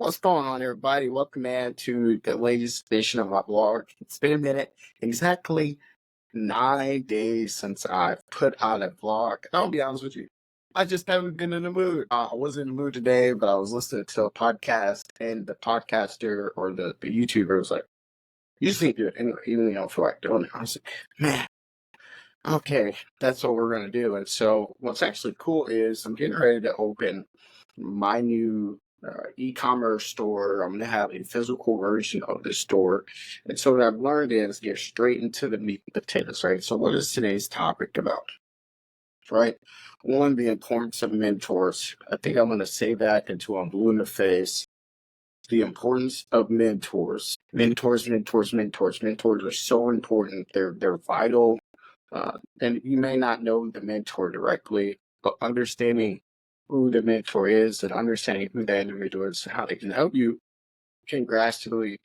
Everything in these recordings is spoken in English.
What's going on, everybody? Welcome, man, to the latest edition of my blog. It's been a minute, exactly 9 days since I've put out a vlog. I'll be honest with you, I just haven't been in the mood. I was in the mood today, but I was listening to a podcast, and the podcaster or the YouTuber was like, "You just need to do it anyway, even though you don't feel like doing it." I was like, "Man, okay, that's what we're gonna do." And so, what's actually cool is I'm getting ready to open my new e-commerce store. I'm gonna have a physical version of the store, and so what I've learned is get straight into the meat and potatoes. Right. So, what is today's topic about? Right. One, the importance of mentors. I think I'm gonna say that until I'm blue in the face. The importance of mentors. Mentors are so important. They're vital, and you may not know the mentor directly, but understanding who the mentor is and understanding who that individual is and how they can help you can drastically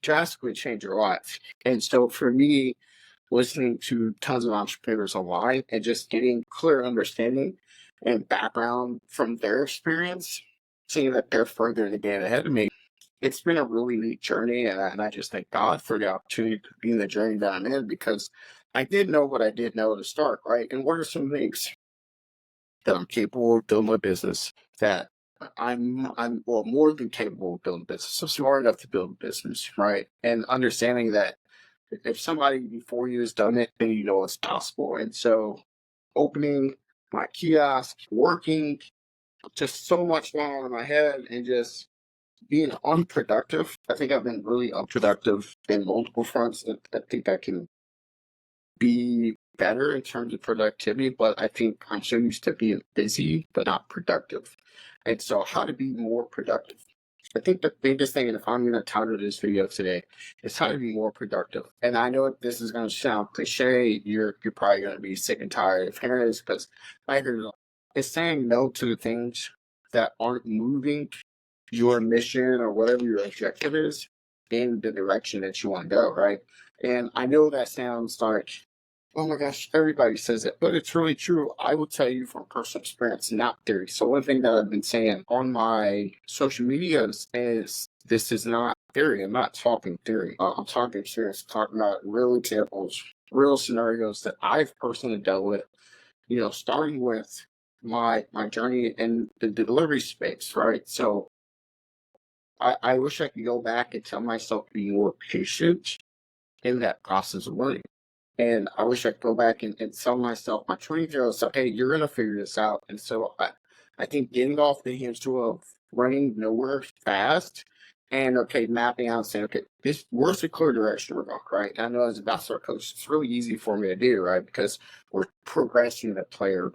change your life. And so for me, listening to tons of entrepreneurs online and just getting clear understanding and background from their experience, seeing that they're further in the game ahead of me, it's been a really neat journey, and I just thank God for the opportunity to be in the journey that I'm in because I did know what I did know to start, right? And what are some things that I'm capable of building a business that I'm well more than capable of building a business. So smart enough to build a business, right? And understanding that if somebody before you has done it, then you know it's possible. And so opening my kiosk, working just so much going on in my head and just being unproductive. I think I've been really unproductive in multiple fronts. I think I can be better in terms of productivity, but I think I'm so used to being busy but not productive. And so, how to be more productive? I think the biggest thing, and if I'm going to title this video today, is how to be more productive. And I know this is going to sound cliche. You're probably going to be sick and tired of hearing this because I hear it. It's saying no to the things that aren't moving your mission or whatever your objective is in the direction that you want to go, right? And I know that sounds like, oh my gosh, everybody says it, but it's really true. I will tell you from personal experience, not theory. So one thing that I've been saying on my social medias is this is not theory. I'm not talking theory. I'm talking experience, talking about real examples, real scenarios that I've personally dealt with, starting with my journey in the delivery space, right? So I wish I could go back and tell myself to be more patient in that process of learning. And I wish I could go back and tell myself, my 20-year-old self, hey, you're going to figure this out. And so I think getting off the hamster of running nowhere fast and, okay, mapping out and saying, okay, where's the clear direction we're going, right? And I know as a basketball coach, it's really easy for me to do, right? Because we're progressing the player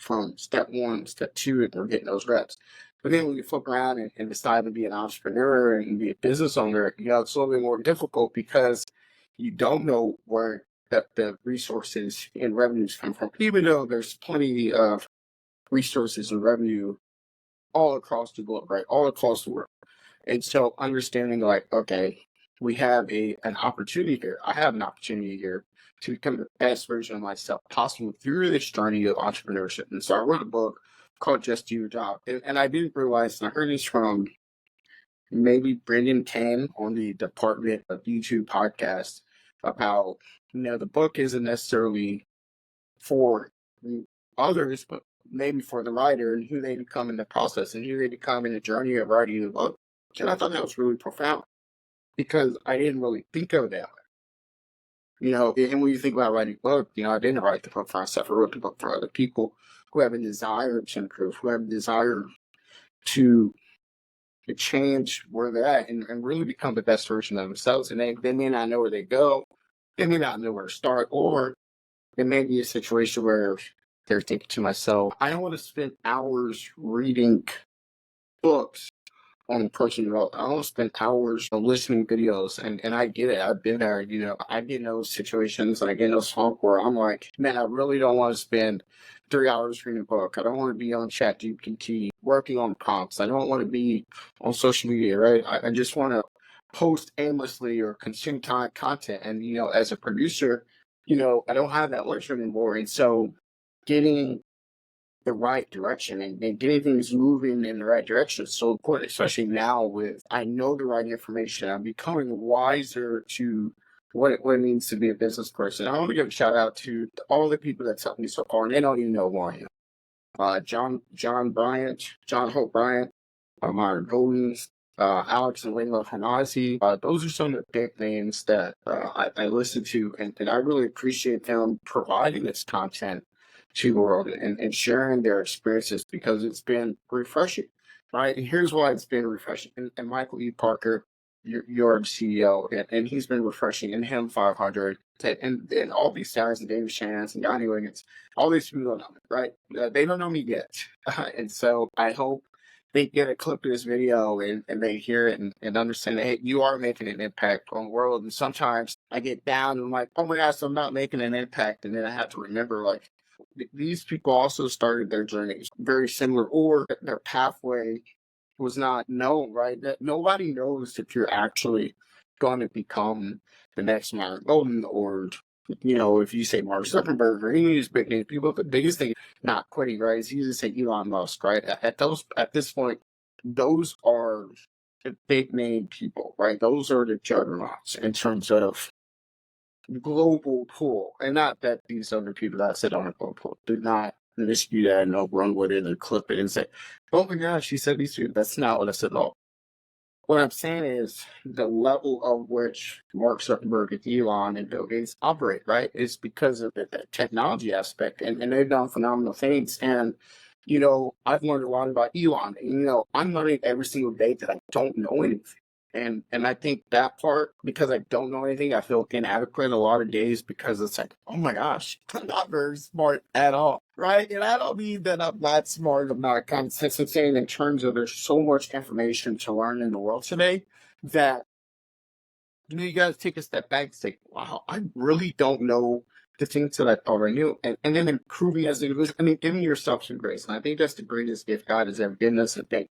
from step one, step two, and we're getting those reps. But then when you flip around and decide to be an entrepreneur and be a business owner, it's a little bit more difficult because you don't know where the resources and revenues come from, even though there's plenty of resources and revenue all across the globe, right? All across the world. And so understanding like, okay, we have an opportunity here. I have an opportunity here to become the best version of myself possible through this journey of entrepreneurship. And so I wrote a book called Just Do Your Job. And I didn't realize, and I heard this from maybe Brendan Kane on the Department of YouTube podcast about, the book isn't necessarily for others, but maybe for the writer and who they become in the process and who they become in the journey of writing the book. And I thought that was really profound because I didn't really think of it that way. And when you think about writing a book, I didn't write the book for myself. I wrote the book for other people who have a desire to improve, who have a desire to change where they're at and really become the best version of themselves. And they may not know where they go, they may not know where to start, or it may be a situation where they're thinking to myself, I don't want to spend hours reading books on personal development. I don't spend hours listening videos, and I get it. I've been there. I get in those situations, and I get in those funk where I'm like, man, I really don't want to spend 3 hours reading a book. I don't want to be on ChatGPT working on prompts. I don't want to be on social media, right? I just want to post aimlessly or consume content. And as a producer, I don't have that luxury anymore. And so, getting the right direction, and getting things moving in the right direction is so important, especially now with I know the right information. I'm becoming wiser to what it means to be a business person. I want to give a shout out to all the people that's helped me so far, and they don't even know who I am. John Bryant, John Hope Bryant, Myron Goldens, Alex and Layla Hanazi. Those are some of the big names that I listen to, and I really appreciate them providing this content to the world and sharing their experiences because it's been refreshing, right? And here's why it's been refreshing. And Michael E. Parker, your CEO, and he's been refreshing, and him 500, and all these guys, and David Chance and Johnny Wiggins, all these people don't know me, right? They don't know me yet. And so I hope they get a clip of this video and they hear it and understand that, hey, you are making an impact on the world. And sometimes I get down and I'm like, oh my gosh, I'm not making an impact. And then I have to remember, like, these people also started their journeys very similar, or their pathway was not known, right? That nobody knows if you're actually going to become the next Myron Golden, or if you say Mark Zuckerberg or any of these big name people, the biggest thing not quitting, right? Is you just say Elon Musk, right? At this point, those are the big name people, right? Those are the juggernauts in terms of global pool, and not that these other people that sit on a global pool do not dispute that and they'll run with it and clip it and say, "Oh my gosh, she said these two." That's not what I said at all. What I'm saying is the level of which Mark Zuckerberg and Elon and Bill Gates operate, right, is because of the technology aspect, and they've done phenomenal things. And I've learned a lot about Elon. I'm learning every single day that I don't know anything. And I think that part, because I don't know anything, I feel inadequate a lot of days because it's like, oh my gosh, I'm not very smart at all, right? And I don't mean that I'm not smart, I'm not consistent. I'm saying in terms of there's so much information to learn in the world today that you got to take a step back and say, wow, I really don't know the things that I thought I knew, and then improving as an individual. I mean, giving yourself some grace. And I think that's the greatest gift God has ever given us. I think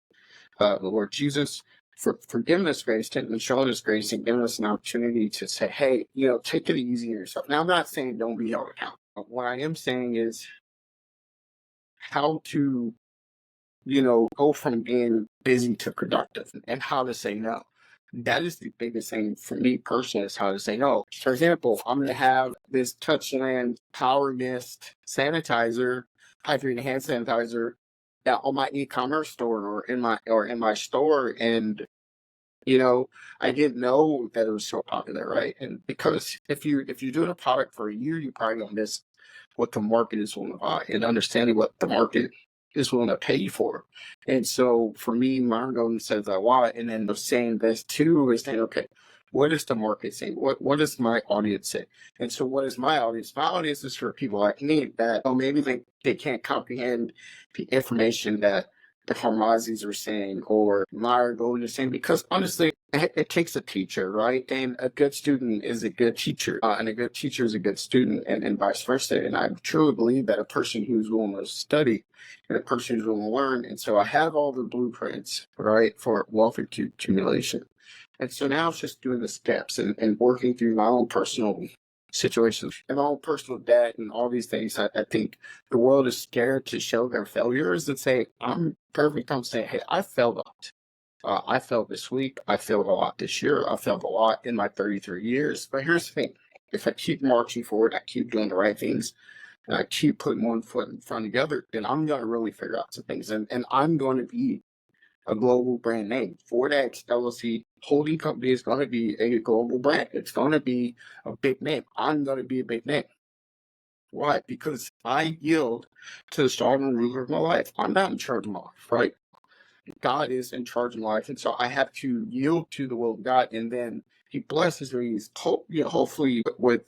the Lord Jesus for giving us grace, and showing us grace, and giving us an opportunity to say, hey, take it easy on yourself. Now, I'm not saying don't be held accountable. What I am saying is how to, go from being busy to productive, and how to say no. That is the biggest thing for me personally, is how to say no. For example, I'm going to have this Touchland Power Mist sanitizer, hydrating hand sanitizer, on my e-commerce store or in my store, and I didn't know that it was so popular, right? And because if you're doing a product for a year, you probably don't miss what the market is willing to buy and understanding what the market is willing to pay you for. And so for me, Margot says I want, and then saying this too is saying, okay, what is the market saying? What does my audience say? And so what is my audience? My audience is for people like me that, maybe they can't comprehend the information that the Harmazis are saying or Myra Golden is saying, because honestly, it takes a teacher, right? And a good student is a good teacher, and a good teacher is a good student, and vice versa. And I truly believe that a person who's willing to study and a person who's willing to learn. And so I have all the blueprints, right, for wealth accumulation. And so now it's just doing the steps and working through my own personal situations and my own personal debt and all these things. I think the world is scared to show their failures and say, I'm perfect. I'm saying, hey, I failed a lot. I failed this week. I failed a lot this year. I failed a lot in my 33 years. But here's the thing. If I keep marching forward, I keep doing the right things, and I keep putting one foot in front of the other, then I'm going to really figure out some things. And I'm going to be a global brand name. FordX LLC holding company is going to be a global brand. It's going to be a big name. I'm going to be a big name. Why? Because I yield to the sovereign ruler of my life. I'm not in charge of my life, right? God is in charge of my life. And so I have to yield to the will of God. And then he blesses me, hopefully with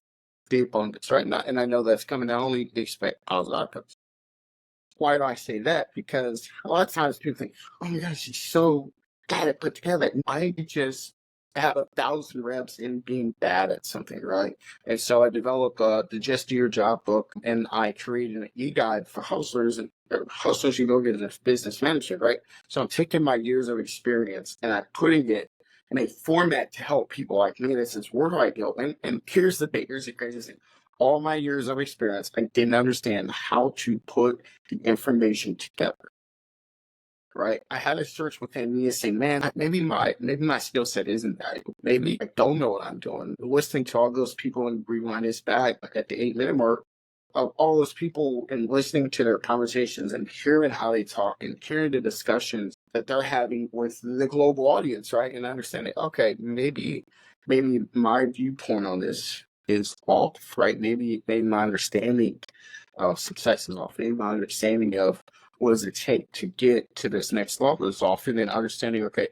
the abundance, right? And I know that's coming. I only expect positive outcomes. Why do I say that? Because a lot of times people think, oh my gosh, she's so got it put together. I just have 1,000 reps in being bad at something, right? And so I developed the Just Do Your Job book, and I created an e-guide for hustlers, and hustlers you go get a business management, right? So I'm taking my years of experience and I'm putting it in a format to help people like me that says, where do I go? And here's the crazy thing. all my years of experience, I didn't understand how to put the information together. Right. I had a search within me and say, man, maybe my skill set isn't valuable. Maybe I don't know what I'm doing. Listening to all those people and rewind this back like at the 8 minute mark of all those people and listening to their conversations and hearing how they talk and hearing the discussions that they're having with the global audience, right? And understanding, okay, maybe my viewpoint on this is off, right? Maybe my understanding of success is off. Maybe my understanding of what does it take to get to this next level is off, and then understanding, okay,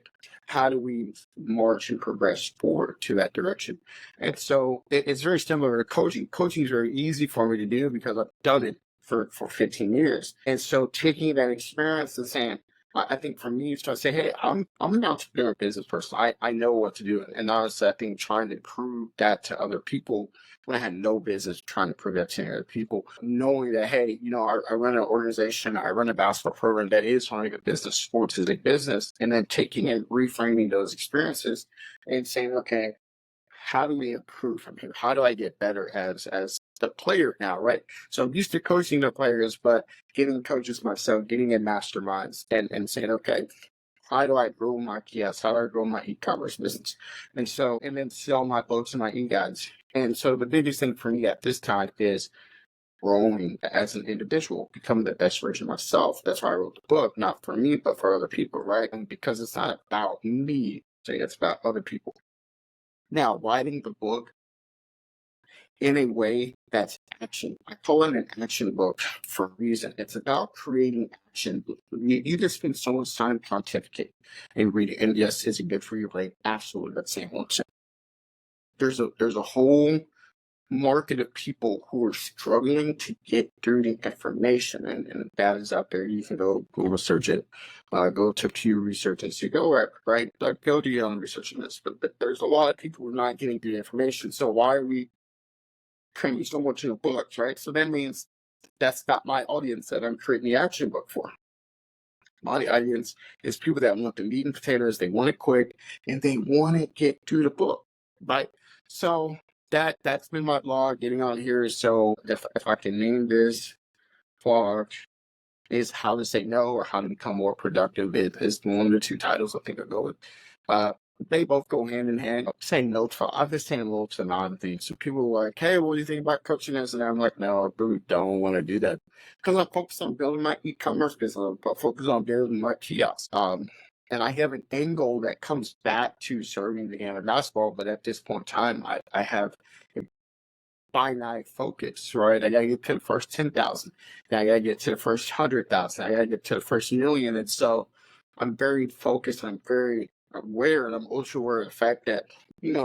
how do we march and progress forward to that direction? And so it's very similar to coaching. Coaching is very easy for me to do because I've done it for 15 years. And so taking that experience and saying, I think for me, it's trying to say, hey, I'm an entrepreneur business person. I know what to do. And honestly, I think trying to prove that to other people when I had no business trying to prove that to other people, knowing that, hey, I run an organization, I run a basketball program that is running a business, sports is a business, and then taking and reframing those experiences and saying, okay, how do we improve from here? How do I get better as the player now, right? So I'm used to coaching the players, but getting coaches myself, getting in masterminds and saying, okay, how do I grow my kiosk? How do I grow my e-commerce business? And then sell my books and my e-guides. And so the biggest thing for me at this time is growing as an individual, becoming the best version of myself. That's why I wrote the book, not for me, but for other people, right? And because it's not about me, it's about other people. Now, writing the book in a way that's action. I call it an action book for a reason. It's about creating action. You just spend so much time pontificating and reading. And yes, is it good for your brain? Absolutely. That's the same. There's a whole market of people who are struggling to get through the information, and that is out there. You can go Google search it, go to Pew Research and see, go right, go do your own research on this. But there's a lot of people who are not getting through the information. So why are we creating so much in the books, right? So that means that's not my audience that I'm creating the action book for. My audience is people that want the meat and potatoes, they want it quick, and they want to get through the book, right? So that's been my blog, getting on here. So if I can name this blog is how to say no or how to become more productive. It is one of the two titles I think I'll go with. They both go hand in hand. Saying no to, I've been saying no to a lot of things. So people are like, hey, what do you think about coaching this? And I'm like, no, I really don't want to do that. Because I'm focused on building my e-commerce business. I'm focused on building my kiosk. And I have an end goal that comes back to serving the game of basketball. But at this point in time, I have a finite focus, right? I gotta get to the first 10,000. Then I gotta get to the first 100,000. I gotta get to the first million. And so I'm very focused. I'm very aware, and I'm also aware of the fact that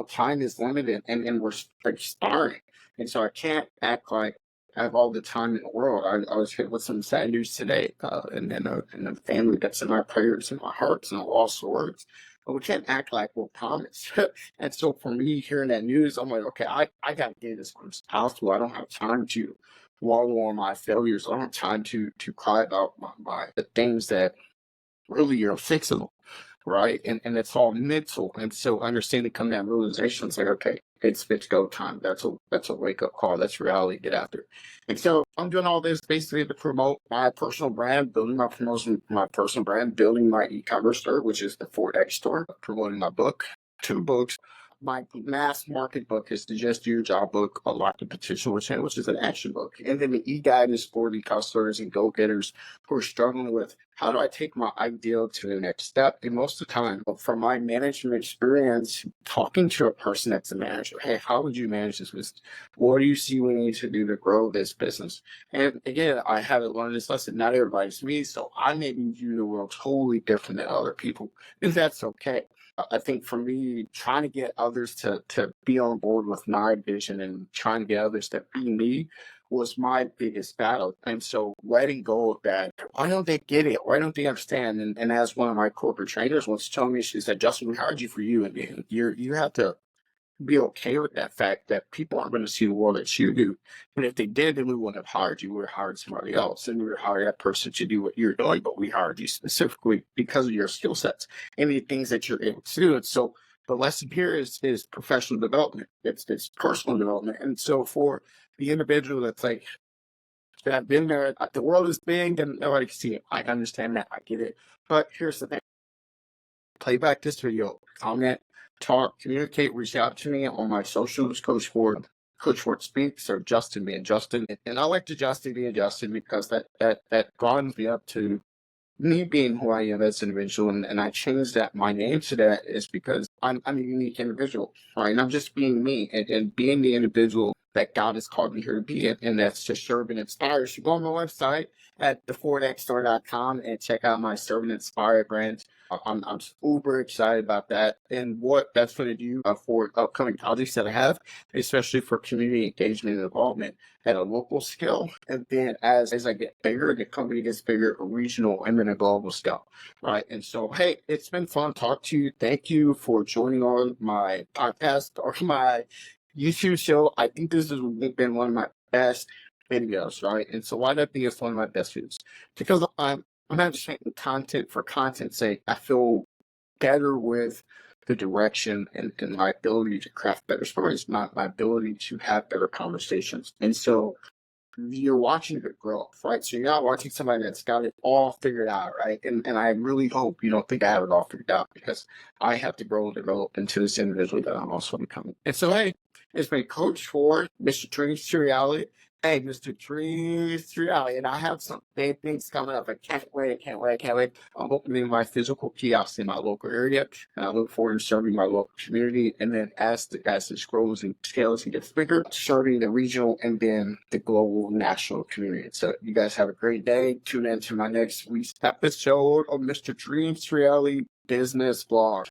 time is limited, and we're like starting. And so I can't act like I have all the time in the world. I was hit with some sad news today, and then a family that's in my prayers and my hearts, and I lost the words. But we can't act like we're promised. And so for me, hearing that news, I'm like, okay, I got to get this quick as possible. I don't have time to wallow on my failures. I don't have time to cry about the things that really are fixable, right? And it's all mental. And so understanding come that realization, it's like, okay, it's go time. That's a wake up call. That's reality. Get after. And so I'm doing all this basically to promote my personal brand, building my personal brand, building my e-commerce store, which is the Fort X store, promoting my book, 2 books. My mass market book is the Just Do Your Job book, Unlock the Potential Within, which is an action book. And then the e-guide is for the hustlers and go-getters who are struggling with how do I take my ideal to the next step. And most of the time, from my management experience, talking to a person that's a manager, hey, how would you manage this business? What do you see we need to do to grow this business? And again, I haven't learned this lesson. Not everybody's me, so I may view the world totally different than other people. And that's okay. I think for me, trying to get others to be on board with my vision and trying to get others to be me was my biggest battle. And so letting go of that, why don't they get it? Why don't they understand? And as one of my corporate trainers once told me, she said, Justin, we hired you for you, and you have to be okay with that fact that people aren't going to see the world as you do. And if they did, then we wouldn't have hired you. We would have hired somebody else, and we would hire that person to do what you're doing. But we hired you specifically because of your skill sets and the things that you're able to do. And so The lesson here is professional development. It's personal development. And so for the individual that's like, I've been there, the world is big and nobody can see it. I understand that. I get it. But here's the thing. Play back this video, comment, talk, communicate, reach out to me on my socials, Coach Ford Speaks, or Justin being Justin. And I like to Justin being Justin because that grinds me up to me being who I am as an individual, and I changed my name to that is because I'm a unique individual, right? And I'm just being me and being the individual that God has called me here to be, and that's to serve and inspire. So go on my website at thefordxstore.com and check out my Serve and Inspire brand. I'm super excited about that and what that's going to do for upcoming projects that I have, especially for community engagement and involvement at a local scale. And then as I get bigger, the company gets bigger, a regional and then a global scale. Right. And so, hey, it's been fun to talk to you. Thank you for joining on my podcast or my YouTube show. I think this has been one of my best videos, right? And so why do I think it's one of my best videos? Because I'm not just making content for content's sake. I feel better with the direction and my ability to craft better stories, my ability to have better conversations. And so you're watching the growth, right? So you're not watching somebody that's got it all figured out, right? And I really hope you don't think I have it all figured out because I have to grow and develop into this individual that I'm also becoming. And so, hey, it's been Coach Ford, Mr. Dreams to Reality. Hey, Mr. Dreams to Reality. And I have some big things coming up. I can't wait. I'm opening my physical kiosk in my local area. And I look forward to serving my local community. And then as this grows and scales and gets bigger, serving the regional and then the global national community. So you guys have a great day. Tune in to my next week's episode of Mr. Dreams to Reality Business Vlog.